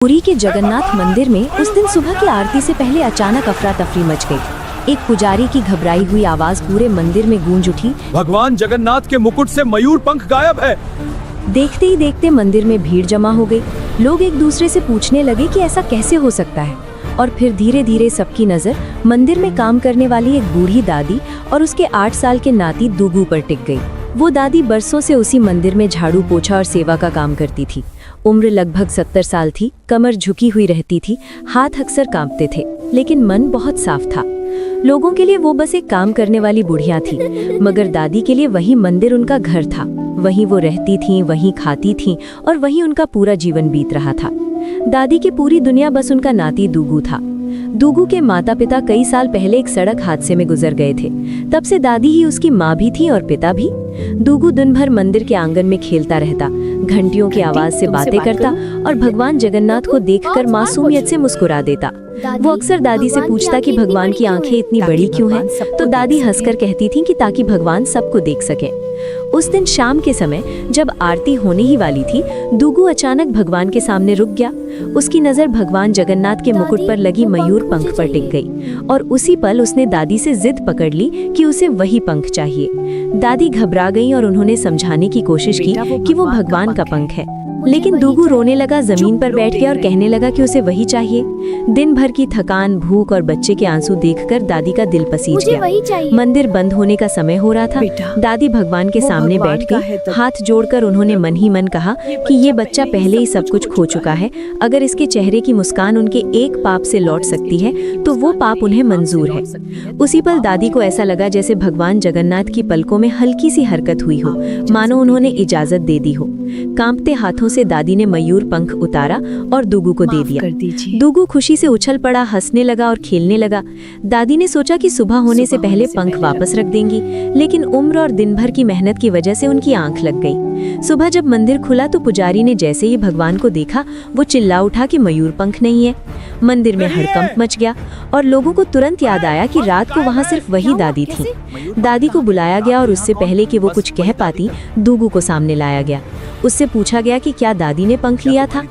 पुरी के जगन्नाथ मंदिर में उस दिन सुबह की आरती से पहले अचानक अफरा तफरी मच गई। एक पुजारी की घबराई हुई आवाज पूरे मंदिर में गूंज उठी, भगवान जगन्नाथ के मुकुट से मयूर पंख गायब है। देखते ही देखते मंदिर में भीड़ जमा हो गई। लोग एक दूसरे से पूछने लगे कि ऐसा कैसे हो सकता है। और फिर धीरे धीरे सबकी नजर मंदिर में काम करने वाली एक बूढ़ी दादी और उसके 8 साल के नाती दुगू पर टिक गई। वो दादी बरसों से उसी मंदिर में झाड़ू पोछा और सेवा का काम करती थी। उम्र लगभग 70 साल थी, कमर झुकी हुई रहती थी, हाथ अक्सर कांपते थे, लेकिन मन बहुत साफ था। लोगों के लिए वो बस एक काम करने वाली बुढ़िया थी, मगर दादी के लिए वही मंदिर उनका घर था। वहीं वो रहती थीं, वहीं खाती थीं और वहीं उनका पूरा जीवन बीत रहा था। दादी की पूरी दुनिया बस उनका नाती दुगू था। दुगू के माता पिता कई साल पहले एक सड़क हादसे में गुजर गए थे। तब से दादी ही उसकी माँ भी थी और पिता भी। दुगू दिन भर मंदिर के आंगन में खेलता रहता, घंटियों की आवाज से बातें करता और भगवान जगन्नाथ को देखकर मासूमियत से मुस्कुरा देता। वो अक्सर दादी से पूछता कि भगवान की आंखें इतनी बड़ी क्यों हैं, तो दादी हंसकर कहती थी कि ताकि भगवान सबको देख सके। उस दिन शाम के समय जब आरती होने ही वाली थी, दुगू अचानक भगवान के सामने रुक गया। उसकी नजर भगवान जगन्नाथ के मुकुट पर लगी मयूर पंख पर टिक गई और उसी पल उसने दादी से जिद पकड़ ली कि उसे वही पंख चाहिए। दादी घबरा गई और उन्होंने समझाने की कोशिश की कि वो भगवान का पंख है, लेकिन दुगू रोने लगा, जमीन पर बैठ गया और कहने लगा कि उसे वही चाहिए। दिन भर की थकान, भूख और बच्चे के आंसू देखकर दादी का दिल पसीज गया। मंदिर बंद होने का समय हो रहा था। दादी भगवान के सामने बैठ गई। हाथ जोड़कर उन्होंने मन ही मन कहा कि ये बच्चा पहले ही सब कुछ खो चुका है। अगर इसके चेहरे की मुस्कान उनके एक पाप से लौट सकती है तो वो पाप उन्हें मंजूर है। उसी पल दादी को ऐसा लगा जैसे भगवान जगन्नाथ की पलकों में हल्की सी हरकत हुई हो, मानो उन्होंने इजाजत दे दी हो। कांपते हाथों से दादी ने मयूर पंख उतारा और दुगू को दे दिया। दुगू खुशी से उछल पड़ा, हंसने लगा और खेलने लगा। दादी ने सोचा कि सुबह होने से पहले पंख वापस रख देंगी, लेकिन उम्र और दिन भर की मेहनत की वजह से उनकी आंख लग गई। सुबह जब मंदिर खुला तो पुजारी ने जैसे ही भगवान को देखा, वो चिल्ला उठा कि मयूर पंख नहीं है। मंदिर में हड़कंप मच गया और लोगों को तुरंत याद आया कि रात को वहाँ सिर्फ वही दादी थी। दादी को बुलाया गया और उससे पहले कि वो कुछ कह पाती, दुगू को सामने लाया गया। उससे पूछा गया कि क्या दादी ने पंख लिया था।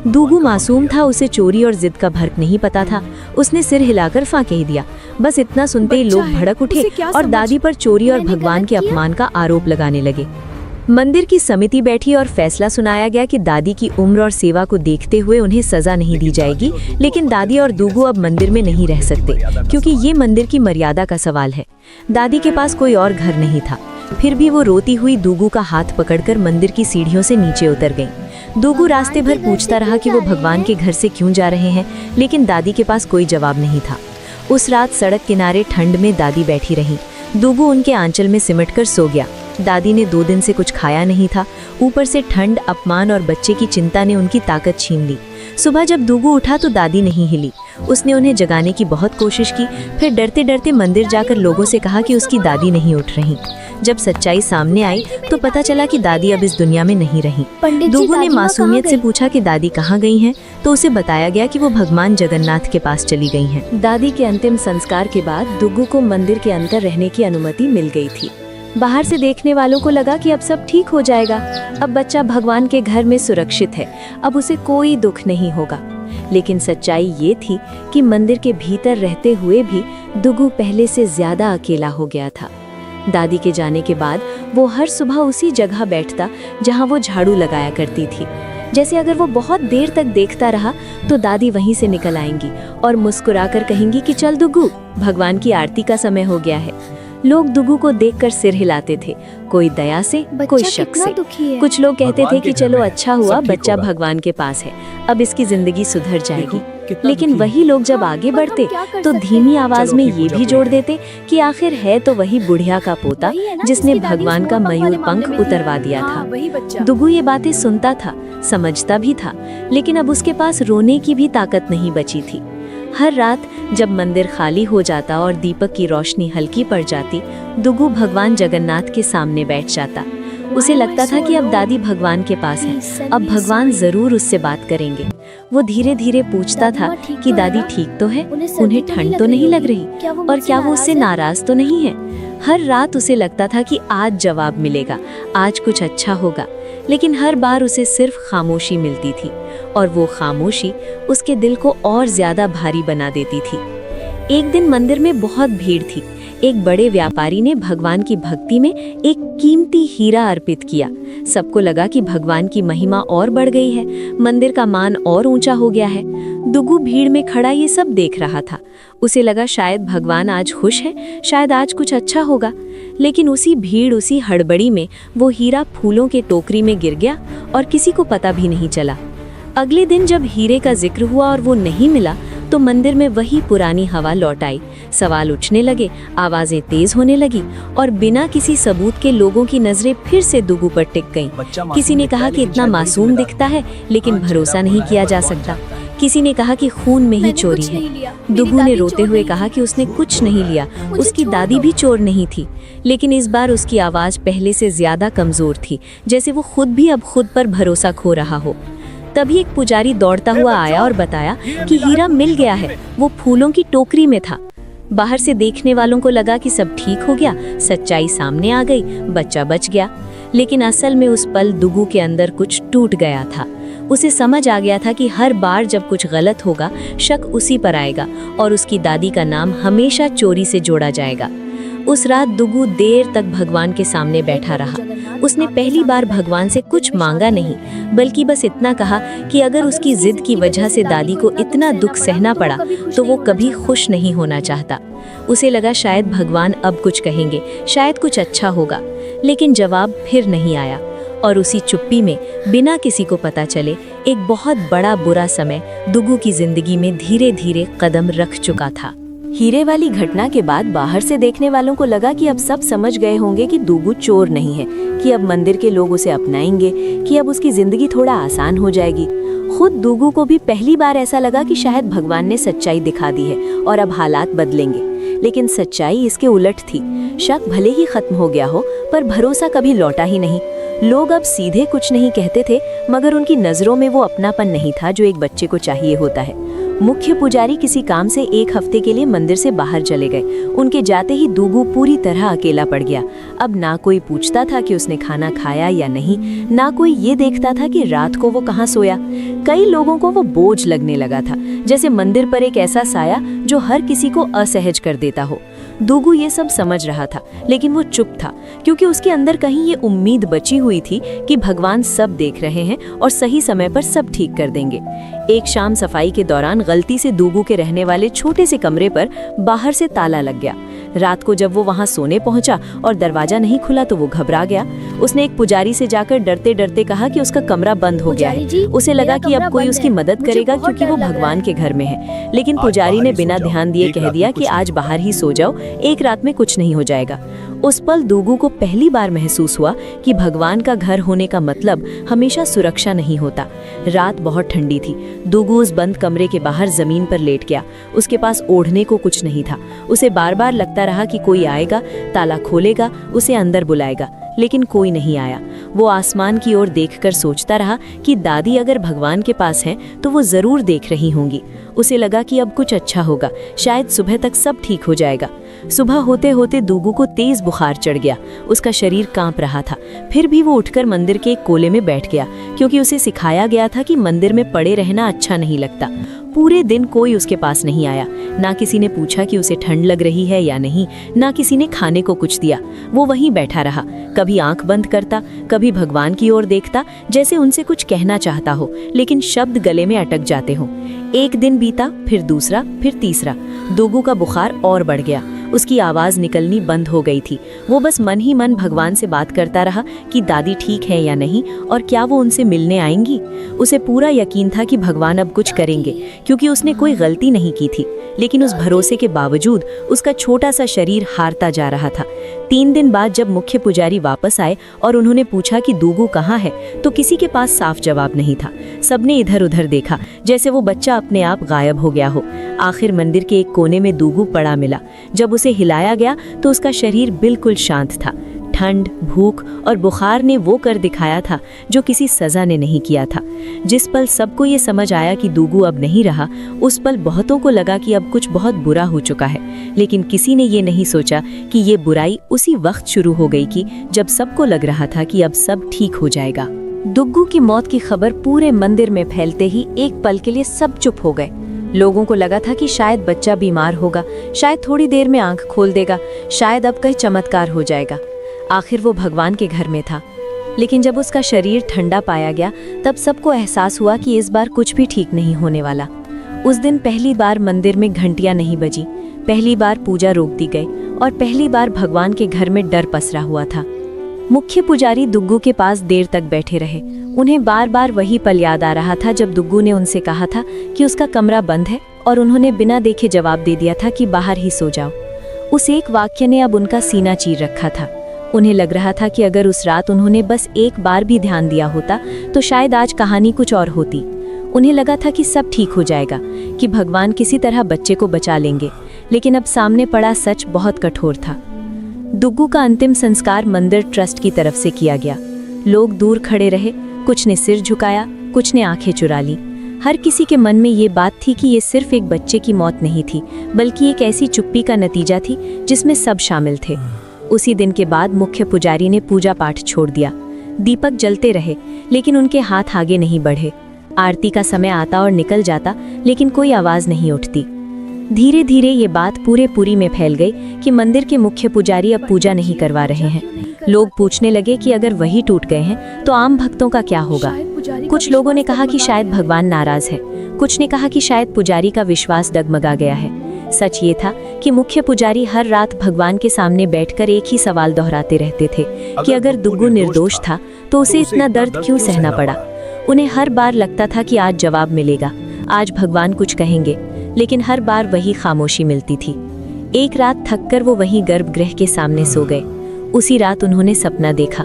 दुगू मासूम था, उसे चोरी और जिद का फर्क नहीं पता था। उसने सिर हिलाकर फां कह दिया। बस इतना सुनते ही लोग भड़क उठे और दादी पर चोरी और भगवान के अपमान का आरोप लगाने लगे। मंदिर की समिति बैठी और फैसला सुनाया गया कि दादी की उम्र और सेवा को देखते हुए उन्हें सजा नहीं दी जाएगी, लेकिन दादी और दुगू अब मंदिर में नहीं रह सकते, क्योंकि ये मंदिर की मर्यादा का सवाल है। दादी के पास कोई और घर नहीं था। फिर भी वो रोती हुई दुगू का हाथ पकड़कर मंदिर की सीढ़ियों से नीचे उतर गई। दुगू रास्ते भर पूछता रहा कि वो भगवान के घर से क्यों जा रहे हैं, लेकिन दादी के पास कोई जवाब नहीं था। उस रात सड़क किनारे ठंड में दादी बैठी रही। दुगू उनके आंचल में सिमटकर सो गया। दादी ने 2 दिन से कुछ खाया नहीं था। ऊपर से ठंड, अपमान और बच्चे की चिंता ने उनकी ताकत छीन ली। सुबह जब दुगू उठा तो दादी नहीं हिली। उसने उन्हें जगाने की बहुत कोशिश की, फिर डरते डरते मंदिर जाकर लोगों से कहा कि उसकी दादी नहीं उठ रही। जब सच्चाई सामने आई तो पता चला कि दादी अब इस दुनिया में नहीं रही। दुगू ने मासूमियत से पूछा कि दादी कहाँ गई हैं, तो उसे बताया गया कि वो भगवान जगन्नाथ के पास चली गई हैं। दादी के अंतिम संस्कार के बाद दुगू को मंदिर के अंदर रहने की अनुमति मिल गई थी। बाहर से देखने वालों को लगा कि अब सब ठीक हो जाएगा, अब बच्चा भगवान के घर में सुरक्षित है, अब उसे कोई दुख नहीं होगा। लेकिन सच्चाई ये थी कि मंदिर के भीतर रहते हुए भी दुगू पहले से ज्यादा अकेला हो गया था। दादी के जाने के बाद वो हर सुबह उसी जगह बैठता जहां वो झाड़ू लगाया करती थी। जैसे अगर वो बहुत देर तक देखता रहा तो दादी वहीं से निकल आएंगी और मुस्कुराकर कहेंगी कि चल दुगू, भगवान की आरती का समय हो गया है। लोग दुगू को देखकर सिर हिलाते थे, कोई दया से, कोई शक से। कुछ लोग कहते थे कि चलो अच्छा हुआ बच्चा भगवान के पास है, अब इसकी जिंदगी सुधर जाएगी। लेकिन वही लोग जब आगे बढ़ते तो धीमी आवाज में ये भी जोड़ देते कि आखिर है तो वही बुढ़िया का पोता जिसने भगवान का मयूर पंख उतरवा दिया था। दुगू ये बातें सुनता था, समझता भी था, लेकिन अब उसके पास रोने की भी ताकत नहीं बची थी। हर रात जब मंदिर खाली हो जाता और दीपक की रोशनी हल्की पड़ जाती, दुगू भगवान जगन्नाथ के सामने बैठ जाता। उसे लगता था कि अब दादी भगवान के पास है, अब भगवान जरूर उससे बात करेंगे। वो धीरे धीरे पूछता था कि दादी ठीक तो है, उन्हें ठंड तो नहीं लग रही, और क्या वो उससे नाराज तो नहीं है। हर रात उसे लगता था कि आज जवाब मिलेगा, आज कुछ अच्छा होगा, लेकिन हर बार उसे सिर्फ खामोशी मिलती थी। और वो खामोशी उसके दिल को और ज्यादा भारी बना देती थी। एक दिन मंदिर में बहुत भीड़ थी। एक बड़े व्यापारी ने भगवान की भक्ति में एक कीमती हीरा अर्पित किया। सबको लगा कि भगवान की महिमा और बढ़ गई है, मंदिर का मान और ऊंचा हो गया है। दुगु भीड़ में खड़ा ये सब देख रहा था। उसे लगा शायद भगवान आज खुश है, शायद आज कुछ अच्छा होगा। लेकिन उसी भीड़, उसी हड़बड़ी में वो हीरा फूलों के टोकरी में गिर गया और किसी को पता भी नहीं चला। अगले दिन जब हीरे का जिक्र हुआ और वो नहीं मिला तो मंदिर में वही पुरानी हवा लौट आई। सवाल उठने लगे, आवाजें तेज होने लगी और बिना किसी सबूत के लोगों की नजरें फिर से दुगु पर टिक गईं। किसी ने कहा कि इतना मासूम दिखता है, लेकिन भरोसा नहीं किया जा सकता। किसी ने कहा कि खून में ही चोरी है। दुगु ने रोते हुए कहा कि उसने कुछ नहीं लिया, उसकी दादी भी चोर नहीं थी। लेकिन इस बार उसकी आवाज पहले से ज्यादा कमजोर थी, जैसे वो खुद भी अब खुद पर भरोसा खो रहा हो। तभी एक पुजारी दौड़ता हुआ आया और बताया कि हीरा मिल गया है, वो फूलों की टोकरी में था। बाहर से देखने वालों को लगा कि सब ठीक हो गया, सच्चाई सामने आ गई, बच्चा बच गया। लेकिन असल में उस पल दुगु के अंदर कुछ टूट गया था। उसे समझ आ गया था कि हर बार जब कुछ गलत होगा, शक उसी पर आएगा और उसकी दादी का नाम हमेशा चोरी से जोड़ा जाएगा। उस रात दुगु देर तक भगवान के सामने बैठा रहा। उसने पहली बार भगवान से कुछ मांगा नहीं, बल्कि बस इतना कहा कि अगर उसकी जिद की वजह से दादी को इतना दुख सहना पड़ा तो वो कभी खुश नहीं होना चाहता। उसे लगा शायद भगवान अब कुछ कहेंगे, शायद कुछ अच्छा होगा। लेकिन जवाब फिर नहीं आया और उसी चुप्पी में बिना किसी को पता चले एक बहुत बड़ा बुरा समय दुगु की जिंदगी में धीरे धीरे कदम रख चुका था। हीरे वाली घटना के बाद बाहर से देखने वालों को लगा कि अब सब समझ गए होंगे कि दुगु चोर नहीं है, कि अब मंदिर के लोग उसे अपनाएंगे, कि अब उसकी जिंदगी थोड़ा आसान हो जाएगी। खुद दुगु को भी पहली बार ऐसा लगा कि शायद भगवान ने सच्चाई दिखा दी है और अब हालात बदलेंगे। लेकिन सच्चाई इसके उलट थी। शक भले ही खत्म हो गया हो, पर भरोसा कभी लौटा ही नहीं। लोग अब सीधे कुछ नहीं कहते थे, मगर उनकी नजरों में वो अपनापन नहीं था जो एक बच्चे को चाहिए होता है। मुख्य पुजारी किसी काम से एक हफ्ते के लिए मंदिर से बाहर चले गए। उनके जाते ही दुगु पूरी तरह अकेला पड़ गया। अब ना कोई पूछता था कि उसने खाना खाया या नहीं, ना कोई ये देखता था कि रात को वो कहाँ सोया। कई लोगों को वो बोझ लगने लगा था, जैसे मंदिर पर एक ऐसा साया जो हर किसी को असहज कर देता हो। दुगु ये सब समझ रहा था, लेकिन वो चुप था, क्योंकि उसके अंदर कहीं ये उम्मीद बची हुई थी कि भगवान सब देख रहे हैं और सही समय पर सब ठीक कर देंगे। एक शाम सफाई के दौरान गलती से दुगु के रहने वाले छोटे से कमरे पर बाहर से ताला लग गया। रात को जब वो वहां सोने पहुंचा और दरवाजा नहीं खुला तो वो घबरा गया। उसने एक पुजारी से जाकर डरते डरते कहा कि उसका कमरा बंद हो गया है। उसे लगा कि अब कोई उसकी मदद करेगा, क्योंकि वो भगवान के घर में है। लेकिन पुजारी ने बिना ध्यान दिए कह दिया कि आज बाहर ही सो जाओ, एक रात में कुछ नहीं हो जाएगा। उस पल दुगु को पहली बार महसूस हुआ कि भगवान का घर होने का मतलब हमेशा सुरक्षा नहीं होता। रात बहुत ठंडी थी। दुगु उस बंद कमरे के बाहर जमीन पर लेट गया। उसके पास ओढ़ने को कुछ नहीं था। उसे बार बार लगता रहा कि कोई आएगा, ताला खोलेगा, उसे अंदर बुलाएगा, लेकिन कोई नहीं आया। वो आसमान की ओर देखकर सोचता रहा कि दादी अगर भगवान के पास हैं तो वो जरूर देख रही होंगी। उसे लगा कि अब कुछ अच्छा होगा, शायद सुबह तक सब ठीक हो जाएगा। सुबह होते होते दुगु को तेज बुखार चढ़ गया। उसका शरीर कांप रहा था। फिर भी वो उठकर मंदिर के एक कोने में बैठ गया, क्योंकि उसे सिखाया गया था कि मंदिर में पड़े रहना अच्छा नहीं लगता। पूरे दिन कोई उसके पास नहीं आया। ना किसी ने पूछा कि उसे ठंड लग रही है या नहीं, ना किसी ने खाने को कुछ दिया। वो वहीं बैठा रहा, कभी आंख बंद करता, कभी भगवान की ओर देखता, जैसे उनसे कुछ कहना चाहता हो, लेकिन शब्द गले में अटक जाते हो। एक दिन बीता, फिर दूसरा, फिर तीसरा। दुगु का बुखार और बढ़ गया। उसकी आवाज निकलनी बंद हो गई थी। वो बस मन ही मन भगवान से बात करता रहा कि दादी ठीक है या नहीं, और क्या वो उनसे मिलने आएंगी। उसे पूरा यकीन था कि भगवान अब कुछ करेंगे, क्योंकि उसने कोई गलती नहीं की थी। लेकिन उस भरोसे के बावजूद उसका छोटा सा शरीर हारता जा रहा था। 3 दिन बाद जब मुख्य पुजारी वापस आए और उन्होंने पूछा कि दुगु कहाँ है, तो किसी के पास साफ जवाब नहीं था। सबने इधर उधर देखा, जैसे वो बच्चा अपने आप गायब हो गया हो। आखिर मंदिर के एक कोने में दुगु पड़ा मिला। जब उसे हिलाया गया तो उसका शरीर बिल्कुल शांत था। ठंड, भूख और बुखार ने वो कर दिखाया था जो किसी सजा ने नहीं किया था। जिस पल सबको ये समझ आया कि दुगु अब नहीं रहा, उस पल बहुतों को लगा कि अब कुछ बहुत बुरा हो चुका है। लेकिन किसी ने ये नहीं सोचा कि ये बुराई उसी वक्त शुरू हो गई कि जब सबको लग रहा था कि अब सब ठीक हो जाएगा। दुग्गू की मौत की खबर पूरे मंदिर में फैलते ही एक पल के लिए सब चुप हो गए। लोगों को लगा था कि शायद बच्चा बीमार होगा, शायद थोड़ी देर में आंख खोल देगा, शायद अब कहीं चमत्कार हो जाएगा। आखिर वो भगवान के घर में था। लेकिन जब उसका शरीर ठंडा पाया गया तब सबको एहसास हुआ कि इस बार कुछ भी ठीक नहीं होने वाला। उस दिन पहली बार मंदिर में घंटियां नहीं बजी, पहली बार पूजा रोक दी गई और पहली बार भगवान के घर में डर पसरा हुआ था। मुख्य पुजारी दुग्गू के पास देर तक बैठे रहे। उन्हें बार बार वही पल याद आ रहा था जब दुग्गू ने उनसे कहा था कि उसका कमरा बंद है और उन्होंने बिना देखे जवाब दे दिया था कि बाहर ही सो जाओ। उस एक वाक्य ने अब उनका सीना चीर रखा था। उन्हें लग रहा था कि अगर उस रात उन्होंने बस एक बार भी ध्यान दिया होता तो शायद आज कहानी कुछ और होती। उन्हें लगा था कि सब ठीक हो जाएगा, कि भगवान किसी तरह बच्चे को बचा लेंगे। लेकिन अब सामने पड़ा सच बहुत कठोर था। दुग्गू का अंतिम संस्कार मंदिर ट्रस्ट की तरफ से किया गया। लोग दूर खड़े रहे, कुछ ने सिर झुकाया, कुछ ने आंखें चुरा ली। हर किसी के मन में ये बात थी कि ये सिर्फ एक बच्चे की मौत नहीं थी, बल्कि एक ऐसी चुप्पी का नतीजा थी जिसमें सब शामिल थे। उसी दिन के बाद मुख्य पुजारी ने पूजा पाठ छोड़ दिया। दीपक जलते रहे, लेकिन उनके हाथ आगे नहीं बढ़े। आरती का समय आता और निकल जाता, लेकिन कोई आवाज नहीं उठती। धीरे धीरे ये बात पूरे पुरी में फैल गई कि मंदिर के मुख्य पुजारी अब पूजा नहीं करवा रहे हैं। लोग पूछने लगे कि अगर वही टूट गए हैं तो आम भक्तों का क्या होगा। कुछ लोगों ने कहा कि शायद भगवान नाराज है, कुछ ने कहा कि शायद पुजारी का विश्वास डगमगा गया है। सच ये था कि मुख्य पुजारी हर रात भगवान के सामने बैठकर एक ही सवाल दोहराते रहते थे कि अगर दुग्गू निर्दोष था तो उसे इतना दर्द क्यों सहना पड़ा। उन्हें हर बार लगता था कि आज जवाब मिलेगा, आज भगवान कुछ कहेंगे, लेकिन हर बार वही खामोशी मिलती थी। एक रात थककर वो वहीं गर्भगृह के सामने सो गए। उसी रात उन्होंने सपना देखा।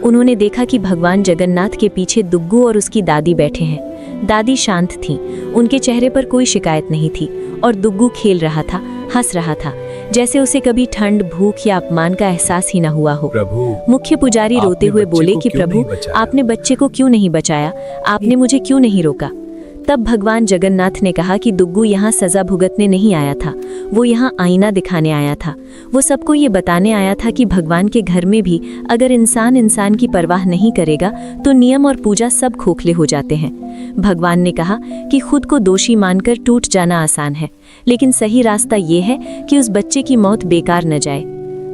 उन्होंने देखा कि भगवान जगन्नाथ के पीछे दुग्गू और उसकी दादी बैठे हैं। दादी शांत थीं, उनके चेहरे पर कोई शिकायत नहीं थी और दुग्गू खेल रहा था, हंस रहा था, जैसे उसे कभी ठंड, भूख या अपमान का एहसास ही न हुआ हो। मुख्य पुजारी रोते हुए बोले कि प्रभु, आपने बच्चे को क्यों नहीं बचाया, आपने मुझे क्यों नहीं रोका। तब भगवान जगन्नाथ ने कहा कि दुग्गू यहाँ सजा भुगतने नहीं आया था, वो यहाँ आईना दिखाने आया था। वो सबको ये बताने आया था कि भगवान के घर में भी अगर इंसान इंसान की परवाह नहीं करेगा तो नियम और पूजा सब खोखले हो जाते हैं। भगवान ने कहा कि खुद को दोषी मानकर टूट जाना आसान है, लेकिन सही रास्ता ये है कि उस बच्चे की मौत बेकार न जाए।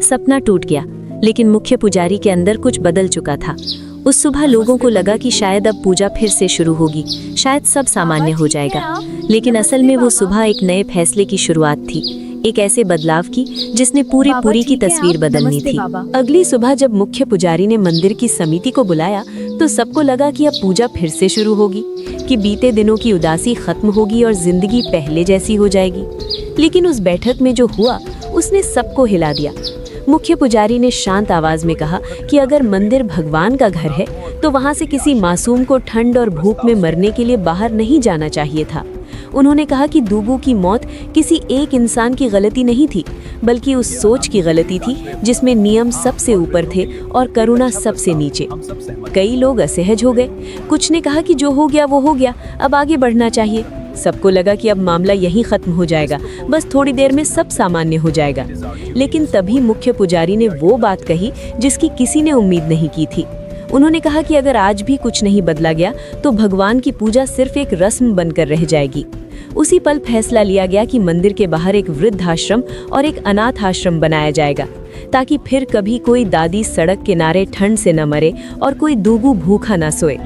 सपना टूट गया, लेकिन मुख्य पुजारी के अंदर कुछ बदल चुका था। उस सुबह लोगों को लगा कि शायद अब पूजा फिर से शुरू होगी, शायद सब सामान्य हो जाएगा। लेकिन असल में वो सुबह एक नए फैसले की शुरुआत थी, एक ऐसे बदलाव की जिसने पूरी पुरी की तस्वीर बदलनी थी। अगली सुबह जब मुख्य पुजारी ने मंदिर की समिति को बुलाया तो सबको लगा कि अब पूजा फिर से शुरू होगी, कि बीते दिनों की उदासी खत्म होगी और जिंदगी पहले जैसी हो जाएगी। लेकिन उस बैठक में जो हुआ उसने सबको हिला दिया। मुख्य पुजारी ने शांत आवाज में कहा कि अगर मंदिर भगवान का घर है तो वहां से किसी मासूम को ठंड और भूख में मरने के लिए बाहर नहीं जाना चाहिए था। उन्होंने कहा कि दुग्गू की मौत किसी एक इंसान की गलती नहीं थी, बल्कि उस सोच की गलती थी जिसमें नियम सबसे ऊपर थे और करुणा सबसे नीचे। कई लोग असहज हो गए। कुछ ने कहा कि जो हो गया वो हो गया, अब आगे बढ़ना चाहिए। सबको लगा कि अब मामला यहीं खत्म हो जाएगा, बस थोड़ी देर में सब सामान्य हो जाएगा। लेकिन तभी मुख्य पुजारी ने वो बात कही जिसकी किसी ने उम्मीद नहीं की थी। उन्होंने कहा कि अगर आज भी कुछ नहीं बदला गया तो भगवान की पूजा सिर्फ एक रस्म बनकर रह जाएगी। उसी पल फैसला लिया गया कि मंदिर के बाहर एक वृद्धाश्रम और एक अनाथ आश्रम बनाया जाएगा, ताकि फिर कभी कोई दादी सड़क किनारे ठंड से न मरे और कोई दुग्गू भूखा न सोए।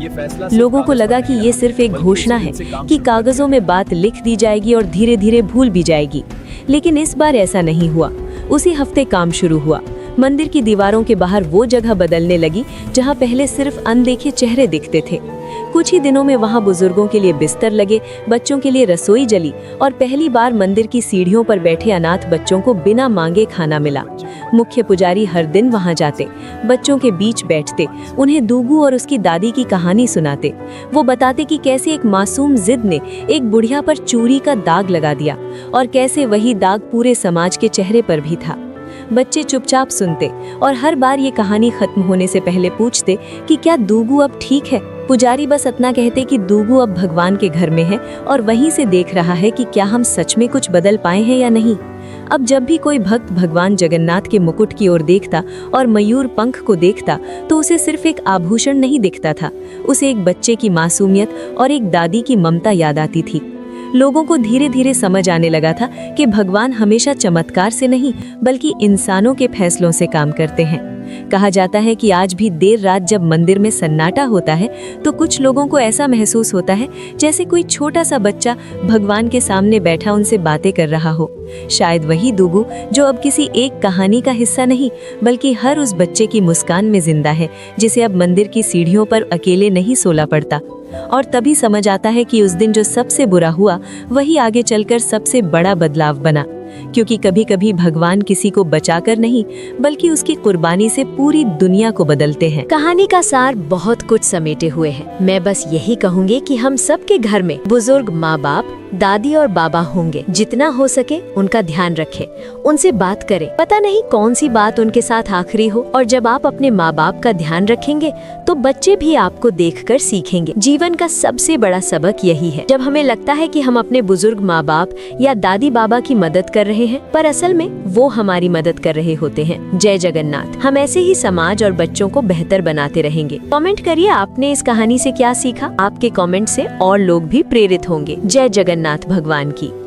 लोगों को लगा कि ये सिर्फ एक घोषणा है, कि कागजों में बात लिख दी जाएगी और धीरे धीरे भूल भी जाएगी। लेकिन इस बार ऐसा नहीं हुआ। उसी हफ्ते काम शुरू हुआ। मंदिर की दीवारों के बाहर वो जगह बदलने लगी जहाँ पहले सिर्फ अनदेखे चेहरे दिखते थे। कुछ ही दिनों में वहाँ बुजुर्गों के लिए बिस्तर लगे, बच्चों के लिए रसोई जली और पहली बार मंदिर की सीढ़ियों पर बैठे अनाथ बच्चों को बिना मांगे खाना मिला। मुख्य पुजारी हर दिन वहाँ जाते, बच्चों के बीच बैठते, उन्हें दुग्गू और उसकी दादी की कहानी सुनाते। वो बताते कि कैसे एक मासूम जिद ने एक बुढ़िया पर चूरी का दाग लगा दिया और कैसे वही दाग पूरे समाज के चेहरे पर भी था। बच्चे चुपचाप सुनते और हर बार ये कहानी खत्म होने से पहले पूछते कि क्या दुग्गू अब ठीक है। पुजारी बस इतना कहते कि दुग्गू अब भगवान के घर में है और वहीं से देख रहा है कि क्या हम सच में कुछ बदल पाए हैं या नहीं। अब जब भी कोई भक्त भगवान जगन्नाथ के मुकुट की ओर देखता और मयूर पंख को देखता तो उसे सिर्फ एक आभूषण नहीं दिखता था, उसे एक बच्चे की मासूमियत और एक दादी की ममता याद आती थी। लोगों को धीरे धीरे समझ आने लगा था कि भगवान हमेशा चमत्कार से नहीं बल्कि इंसानों के फैसलों से काम करते हैं। कहा जाता है कि आज भी देर रात जब मंदिर में सन्नाटा होता है तो कुछ लोगों को ऐसा महसूस होता है जैसे कोई छोटा सा बच्चा भगवान के सामने बैठा उनसे बातें कर रहा हो। शायद वही दुगु जो अब किसी एक कहानी का हिस्सा नहीं बल्कि हर उस बच्चे की मुस्कान में जिंदा है, जिसे अब मंदिर की सीढ़ियों पर अकेले नहीं सोना पड़ता। और तभी समझ आता है कि उस दिन जो सबसे बुरा हुआ वही आगे चलकर सबसे बड़ा बदलाव बना, क्योंकि कभी कभी भगवान किसी को बचाकर नहीं बल्कि उसकी कुर्बानी से पूरी दुनिया को बदलते हैं। कहानी का सार बहुत कुछ समेटे हुए है। मैं बस यही कहूँगी कि हम सबके घर में बुजुर्ग माँ बाप, दादी और बाबा होंगे। जितना हो सके उनका ध्यान रखें, उनसे बात करें। पता नहीं कौन सी बात उनके साथ आखिरी हो, और जब आप अपने माँ बाप का ध्यान रखेंगे तो बच्चे भी आपको देखकर सीखेंगे। जीवन का सबसे बड़ा सबक यही है। जब हमें लगता है कि हम अपने बुजुर्ग माँ बाप या दादी बाबा की मदद कर रहे हैं, पर असल में वो हमारी मदद कर रहे होते हैं। जय जगन्नाथ। हम ऐसे ही समाज और बच्चों को बेहतर बनाते रहेंगे। कमेंट करिए आपने इस कहानी से क्या सीखा। आपके कमेंट से और लोग भी प्रेरित होंगे। जय जगन्नाथ भगवान की।